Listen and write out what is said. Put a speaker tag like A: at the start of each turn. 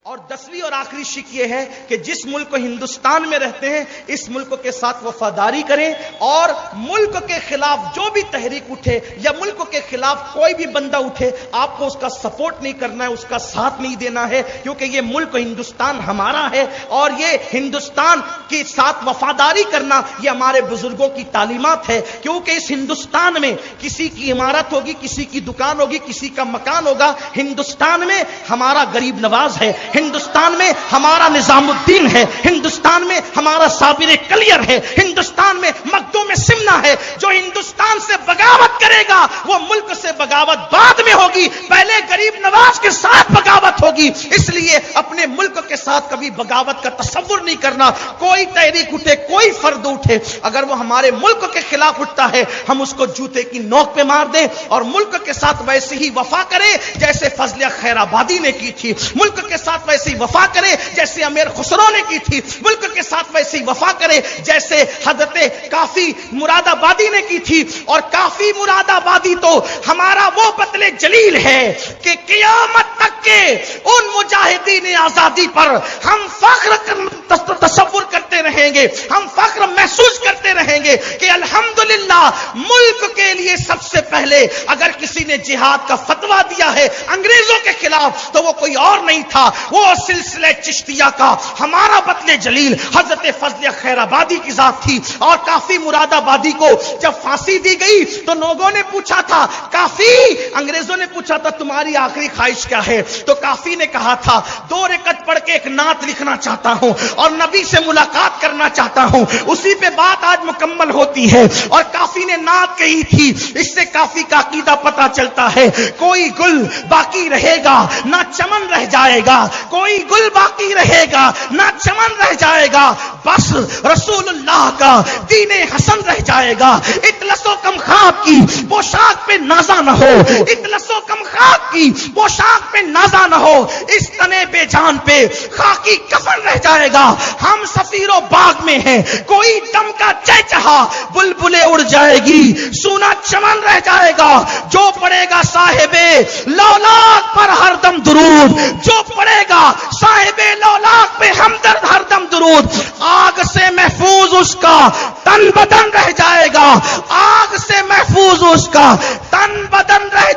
A: اور 10ویں اور آخری شک یہ ہے کہ جس ملک ہندوستان میں رہتے ہیں اس ملک کے ساتھ وفاداری کریں، اور ملک کے خلاف جو بھی تحریک اٹھے یا ملک کے خلاف کوئی بھی بندہ اٹھے، آپ کو اس کا سپورٹ نہیں کرنا ہے، اس کا ساتھ نہیں دینا ہے، کیونکہ یہ ملک ہندوستان ہمارا ہے، اور یہ ہندوستان کے ساتھ وفاداری کرنا یہ ہمارے بزرگوں کی تعلیمات ہے۔ کیونکہ اس ہندوستان میں کسی کی عمارت ہوگی، کسی کی دکان ہوگی، کسی کا مکان ہوگا، ہندوستان میں ہمارا غریب نواز ہے، ہندوستان میں ہمارا نظام الدین ہے، ہندوستان میں ہمارا صابر کلیر ہے، ہندوستان میں مخدوم سمنا ہے۔ جو ہندوستان سے بغاوت کرے گا وہ ملک سے بغاوت بعد میں ہوگی، پہلے غریب نواز کے ساتھ بغاوت ہوگی۔ اس لیے اپنے ملک کے ساتھ کبھی بغاوت کا تصور نہیں کرنا۔ کوئی تحریک اٹھے، کوئی فرد اٹھے، اگر وہ ہمارے ملک کے خلاف اٹھتا ہے ہم اس کو جوتے کی نوک پہ مار دیں، اور ملک کے ساتھ ویسے ہی وفا کریں جیسے فضلیہ خیر آبادی نے کی تھی، ملک کے ساتھ ویسے ہی وفا کرے جیسے امیر خسرو نے کی تھی، ملک کے ساتھ ویسے ہی وفا کرے جیسے حضرت کافی مراد آبادی نے کی تھی۔ اور کافی مراد آبادی تو ہمارا وہ بطل جلیل ہے کہ قیامت تک کے ان مجاہدین آزادی پر ہم فخر تصور کرتے رہیں گے، ہم فخر محسوس کرتے رہیں گے کہ الحمدللہ ملک کے لیے سب سے پہلے اگر کسی نے جہاد کا فتویٰ دیا ہے انگریزوں کے خلاف تو وہ کوئی اور نہیں تھا، وہ سلسلہ چشتیہ کا ہمارا بطل جلیل حضرت فضلیہ خیر آبادی کی ذات تھی۔ اور کافی مراد آبادی کو جب پھانسی دی گئی تو لوگوں نے پوچھا تھا، کافی انگریزوں نے پوچھا تھا تمہاری آخری خواہش کیا ہے؟ تو کافی نے کہا تھا 2 رکعت پڑھ کے ایک نعت لکھنا چاہتا ہوں اور نبی سے ملاقات کرنا چاہتا ہوں، اسی پہ بات آج مکمل ہوتی ہے۔ اور کافی نے نعت کہی تھی، اس سے کافی کا عقیدہ پتہ چلتا ہے، کوئی گل باقی رہے گا نہ چمن رہ جائے گا، کوئی گل باقی رہے گا نہ چمن رہ جائے گا، بس رسول اللہ کا دین حسن رہ جائے گا۔ اطلس و کم خواب کی پوشاک پہ نازا نہ ہو، اطلس و کم خواب کی پوشاک پہ نازا نہ ہو، اس تنے بے جان پہ خاکی کفن رہ جائے گا۔ ہم سفیر و باغ میں ہیں، کوئی دم کا چہچہا بلبلیں اڑ جائے گی، سونا چمن رہ جائے گا۔ جو پڑے گا صاحب لولاک پر ہر دم درود، جو پڑے گا صاحب لولاک پہ ہمدرد ہر دم درود، آگ سے محفوظ اس کا تن بدن رہ جائے گا، آگ سے محفوظ اس کا تن بدن رہ